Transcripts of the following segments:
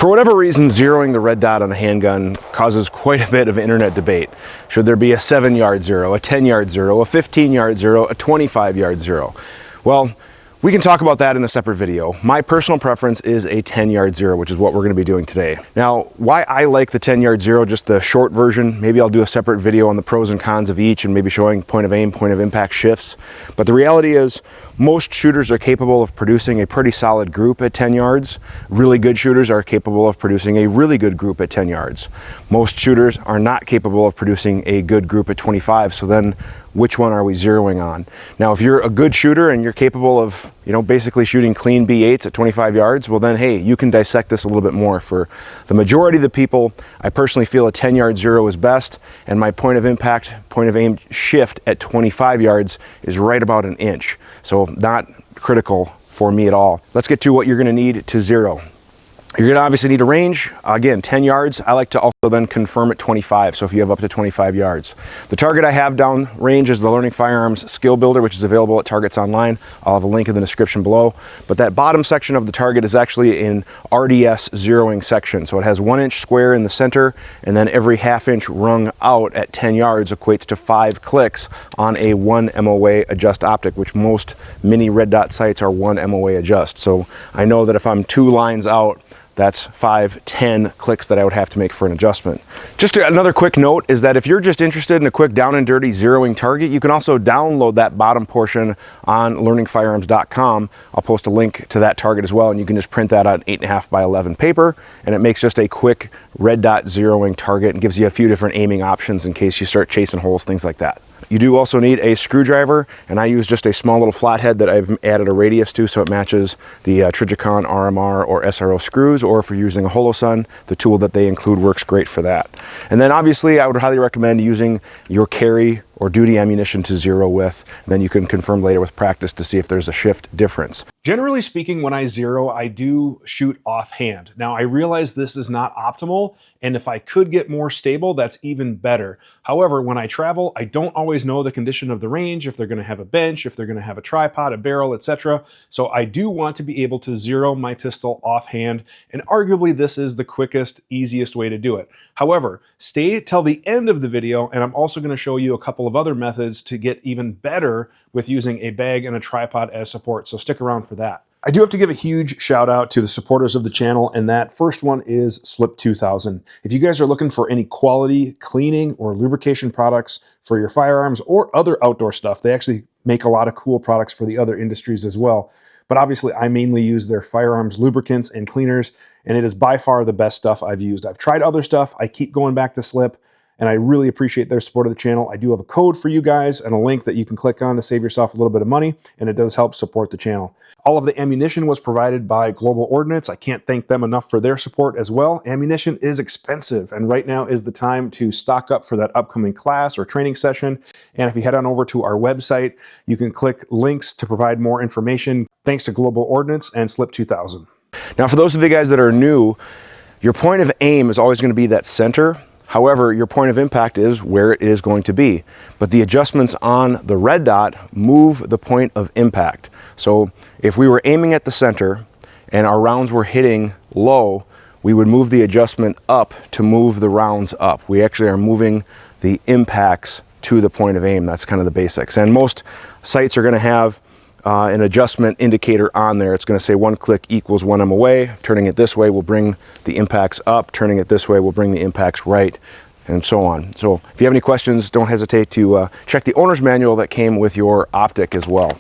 For whatever reason, zeroing the red dot on a handgun causes quite a bit of internet debate. Should there be a 7-yard zero, a 10-yard zero, a 15-yard zero, a 25-yard zero? Well, we can talk about that in a separate video. My personal preference is a 10-yard zero, which is what we're going to be doing today. Now, why I like the 10-yard zero, just the short version, maybe I'll do a separate video on the pros and cons of each and maybe showing point of aim, point of impact shifts. But the reality is, most shooters are capable of producing a pretty solid group at 10 yards. Really good shooters are capable of producing a really good group at 10 yards. Most shooters are not capable of producing a good group at 25, so then which one are we zeroing on? Now, if you're a good shooter and you're capable of, basically shooting clean B8s at 25 yards, well then, hey, you can dissect this a little bit more. For the majority of the people, I personally feel a 10-yard zero is best, and my point of impact, point of aim shift at 25 yards is right about an inch. So not critical for me at all. Let's get to what you're gonna need to zero. You're gonna obviously need a range. Again, 10 yards. I like to also then confirm at 25, so if you have up to 25 yards. The target I have down range is the Learning Firearms Skill Builder, which is available at Targets Online. I'll have a link in the description below. But that bottom section of the target is actually in RDS zeroing section. So it has 1 inch square in the center, and then every ½ inch rung out at 10 yards equates to 5 clicks on a 1 MOA adjust optic, which most mini red dot sights are 1 MOA adjust. So I know that if I'm 2 lines out, that's 5, 10 clicks that I would have to make for an adjustment. Just another quick note is that if you're just interested in a quick down and dirty zeroing target, you can also download that bottom portion on learningfirearms.com. I'll post a link to that target as well, and you can just print that on 8.5 by 11 paper, and it makes just a quick red dot zeroing target and gives you a few different aiming options in case you start chasing holes, things like that. You do also need a screwdriver, and I use just a small little flathead that I've added a radius to so it matches the Trijicon RMR or SRO screws, or if you're using a Holosun, the tool that they include works great for that. And then obviously I would highly recommend using your carry or duty ammunition to zero with, and then you can confirm later with practice to see if there's a shift difference. Generally speaking, when I zero, I do shoot offhand. Now, I realize this is not optimal, and if I could get more stable, that's even better. However, when I travel, I don't always know the condition of the range, if they're gonna have a bench, if they're gonna have a tripod, a barrel, etc. So I do want to be able to zero my pistol offhand, and arguably this is the quickest, easiest way to do it. However, stay till the end of the video, and I'm also gonna show you a couple of other methods to get even better with using a bag and a tripod as support, so stick around for that. I do have to give a huge shout out to the supporters of the channel, and that first one is Slip 2000. If you guys are looking for any quality cleaning or lubrication products for your firearms or other outdoor stuff, they actually make a lot of cool products for the other industries as well. But obviously I mainly use their firearms lubricants and cleaners, and it is by far the best stuff I've used. I've tried other stuff, I keep going back to Slip, and I really appreciate their support of the channel. I do have a code for you guys and a link that you can click on to save yourself a little bit of money, and it does help support the channel. All of the ammunition was provided by Global Ordnance. I can't thank them enough for their support as well. Ammunition is expensive, and right now is the time to stock up for that upcoming class or training session. And if you head on over to our website, you can click links to provide more information. Thanks to Global Ordnance and Slip 2000. Now, for those of you guys that are new, your point of aim is always going to be that center. However, your point of impact is where it is going to be. But the adjustments on the red dot move the point of impact. So if we were aiming at the center and our rounds were hitting low, we would move the adjustment up to move the rounds up. We actually are moving the impacts to the point of aim. That's kind of the basics. And most sites are going to have an adjustment indicator on there. It's going to say 1 click equals 1 MOA. Turning it this way will bring the impacts up. Turning it this way will bring the impacts right, and so on. So if you have any questions, don't hesitate to check the owner's manual that came with your optic as well.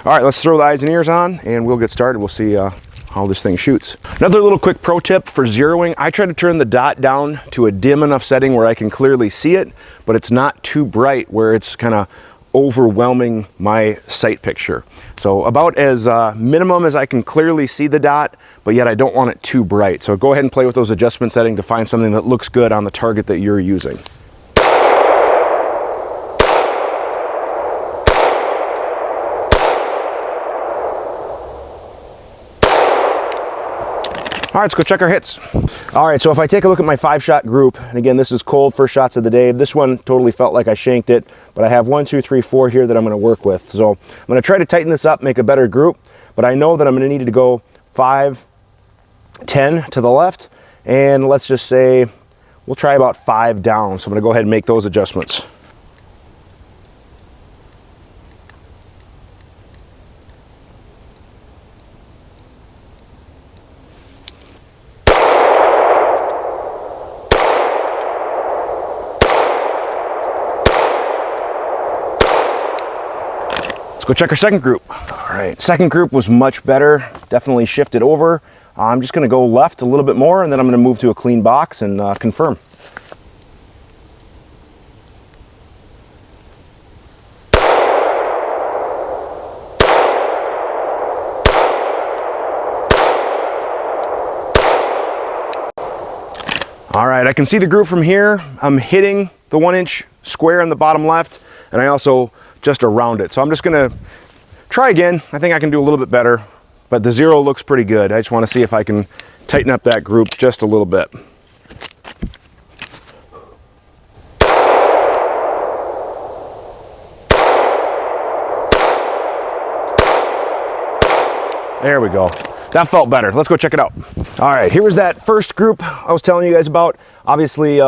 All right, let's throw the eyes and ears on, and we'll get started. We'll see how this thing shoots. Another little quick pro tip for zeroing, I try to turn the dot down to a dim enough setting where I can clearly see it, but it's not too bright where it's kind of overwhelming my sight picture. So about as minimum as I can clearly see the dot, but yet I don't want it too bright. So go ahead and play with those adjustment settings to find something that looks good on the target that you're using. All right, let's go check our hits. All right, so if I take a look at my 5-shot group, and again, this is cold first shots of the day. This one totally felt like I shanked it, but I have 1, 2, 3, 4 here that I'm gonna work with. So I'm gonna try to tighten this up, make a better group, but I know that I'm gonna need to go 5, 10 to the left, and let's just say we'll try about 5 down. So I'm gonna go ahead and make those adjustments. Let's go check our second group. All right, second group was much better, definitely shifted over. I'm just gonna go left a little bit more, and then I'm gonna move to a clean box and confirm. All right, I can see the group from here. I'm hitting the 1-inch square in the bottom left, and I also just around it. So I'm just gonna try again. I think I can do a little bit better, but the 0 looks pretty good. I just wanna see if I can tighten up that group just a little bit. There we go. That felt better. Let's go check it out. All right, here was that first group I was telling you guys about. Obviously,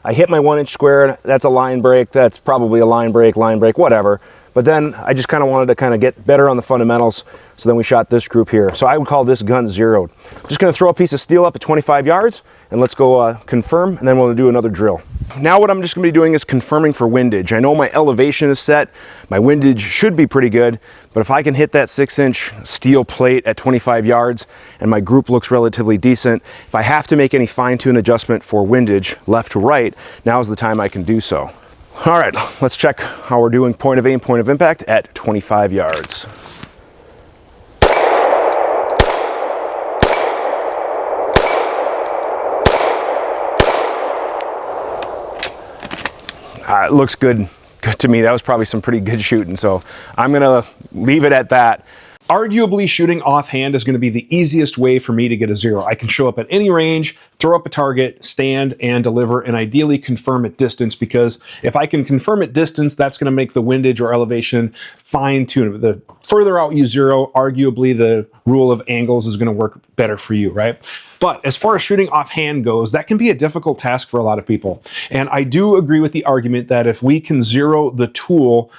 I hit my 1-inch square. That's a line break. That's probably a line break, whatever. But then I just kind of wanted to kind of get better on the fundamentals. So then we shot this group here. So I would call this gun zeroed. I'm just going to throw a piece of steel up at 25 yards and let's go confirm, and then we'll do another drill. Now what I'm just going to be doing is confirming for windage. I know my elevation is set. My windage should be pretty good, but if I can hit that 6-inch steel plate at 25 yards and my group looks relatively decent, if I have to make any fine-tune adjustment for windage left to right, now's the time I can do so. All right, let's check how we're doing point of aim, point of impact at 25 yards. It looks good to me. That was probably some pretty good shooting, so I'm gonna leave it at that. Arguably, shooting offhand is going to be the easiest way for me to get a 0. I can show up at any range, throw up a target, stand and deliver, and ideally confirm at distance, because if I can confirm at distance, that's going to make the windage or elevation fine-tuned. The further out you zero, arguably the rule of angles is going to work better for you, right? But as far as shooting offhand goes, that can be a difficult task for a lot of people. And I do agree with the argument that if we can zero the tool,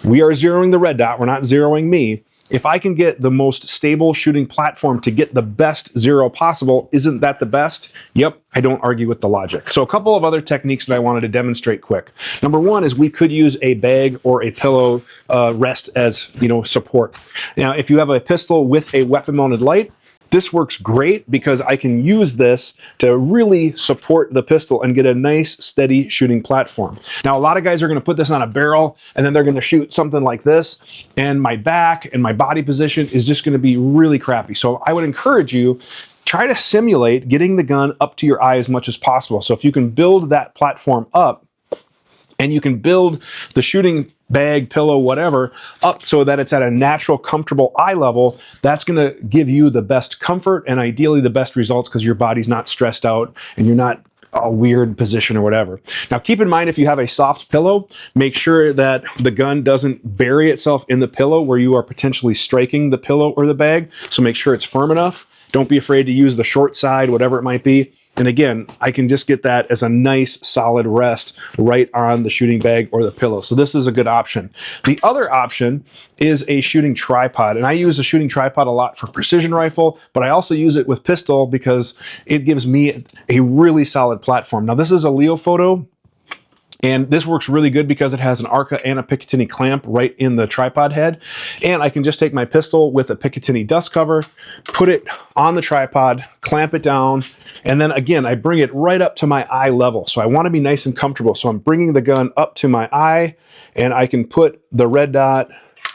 we are zeroing the red dot, we're not zeroing me. If I can get the most stable shooting platform to get the best 0 possible, isn't that the best? Yep, I don't argue with the logic. So a couple of other techniques that I wanted to demonstrate quick. Number one is we could use a bag or a pillow rest as, support. Now, if you have a pistol with a weapon-mounted light, this works great because I can use this to really support the pistol and get a nice, steady shooting platform. Now, a lot of guys are going to put this on a barrel and then they're going to shoot something like this, and my back and my body position is just going to be really crappy. So I would encourage you, try to simulate getting the gun up to your eye as much as possible. So if you can build that platform up, and you can build the shooting bag, pillow, whatever, up so that it's at a natural, comfortable eye level, that's going to give you the best comfort and ideally the best results, because your body's not stressed out and you're not a weird position or whatever. Now, keep in mind, if you have a soft pillow, make sure that the gun doesn't bury itself in the pillow where you are potentially striking the pillow or the bag. So make sure it's firm enough. Don't be afraid to use the short side, whatever it might be. And again, I can just get that as a nice solid rest right on the shooting bag or the pillow. So this is a good option. The other option is a shooting tripod. And I use a shooting tripod a lot for precision rifle, but I also use it with pistol because it gives me a really solid platform. Now, this is a Leo photo. And this works really good because it has an Arca and a Picatinny clamp right in the tripod head. And I can just take my pistol with a Picatinny dust cover, put it on the tripod, clamp it down, and then again, I bring it right up to my eye level. So I want to be nice and comfortable. So I'm bringing the gun up to my eye, and I can put the red dot,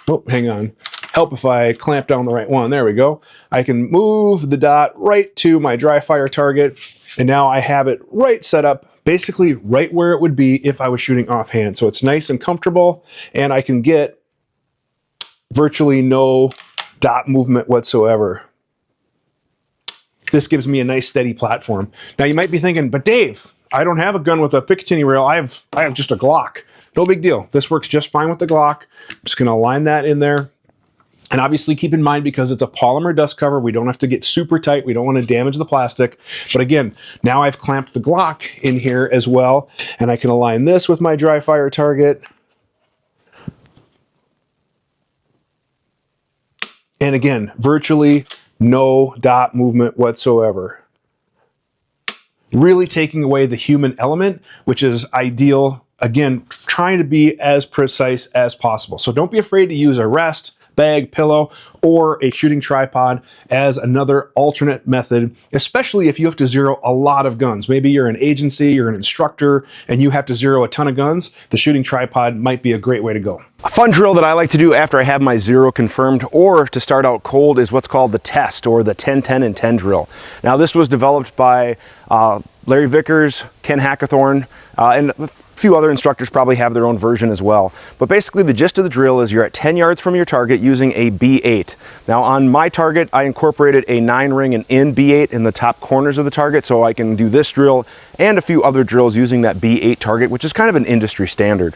oh, hang on, help if I clamp down the right one. There we go. I can move the dot right to my dry fire target, and now I have it right set up, basically right where it would be if I was shooting offhand. So it's nice and comfortable, and I can get virtually no dot movement whatsoever. This gives me a nice steady platform. Now you might be thinking, but Dave, I don't have a gun with a Picatinny rail. I have just a Glock. No big deal. This works just fine with the Glock. I'm just gonna align that in there. And obviously keep in mind, because it's a polymer dust cover, we don't have to get super tight. We don't want to damage the plastic. But again, now I've clamped the Glock in here as well, and I can align this with my dry fire target. And again, virtually no dot movement whatsoever. Really taking away the human element, which is ideal. Again, trying to be as precise as possible. So don't be afraid to use a rest, bag, pillow, or a shooting tripod as another alternate method, especially if you have to zero a lot of guns. Maybe you're an agency, you're an instructor, and you have to zero a ton of guns. The shooting tripod might be a great way to go. A fun drill that I like to do after I have my zero confirmed or to start out cold is what's called the test, or the 10, 10, and 10 drill. Now this was developed by Larry Vickers, Ken Hackathorn, and a few other instructors probably have their own version as well. But basically the gist of the drill is you're at 10 yards from your target using a B8. Now on my target, I incorporated a 9-ring and in B8 in the top corners of the target, so I can do this drill and a few other drills using that B8 target, which is kind of an industry standard.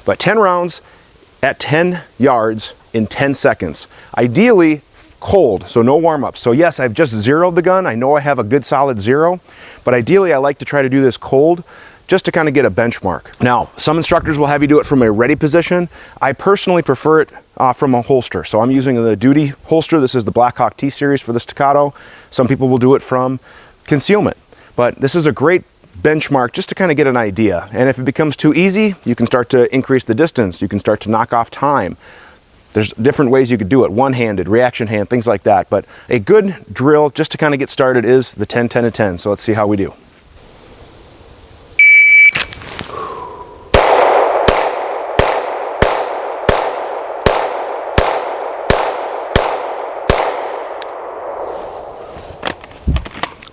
But 10 rounds at 10 yards in 10 seconds. Ideally cold, so no warm-up. So yes, I've just zeroed the gun. I know I have a good solid zero, but ideally I like to try to do this cold just to kind of get a benchmark. Now, some instructors will have you do it from a ready position. I personally prefer it from a holster. So I'm using the duty holster. This is the Blackhawk T-Series for the staccato. Some people will do it from concealment, but this is a great benchmark just to kind of get an idea. And if it becomes too easy, you can start to increase the distance. You can start to knock off time. There's different ways you could do it, one-handed, reaction hand, things like that. But a good drill just to kind of get started is the 10, 10, and 10. So let's see how we do.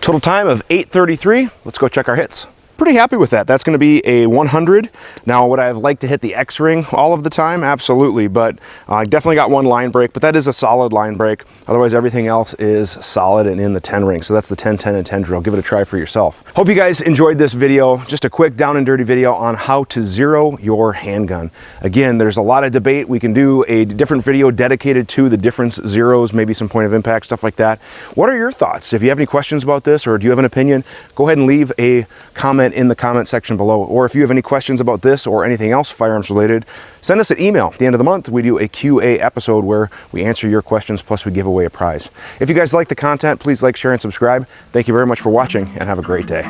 Total time of 8:33. Let's go check our hits. Pretty happy with that. That's going to be a 100. Now, would I have liked to hit the X ring all of the time? Absolutely, but I definitely got one line break, but that is a solid line break. Otherwise, everything else is solid and in the 10 ring. So that's the 10, 10, and 10 drill. Give it a try for yourself. Hope you guys enjoyed this video. Just a quick down and dirty video on how to zero your handgun. Again, there's a lot of debate. We can do a different video dedicated to the difference zeros, maybe some point of impact, stuff like that. What are your thoughts? If you have any questions about this, or do you have an opinion, go ahead and leave a comment in the comment section below. Or if you have any questions about this or anything else firearms related, send us an email. At the end of the month, we do a QA episode where we answer your questions, plus we give away a prize. If you guys like the content, please like, share, and subscribe. Thank you very much for watching, and have a great day.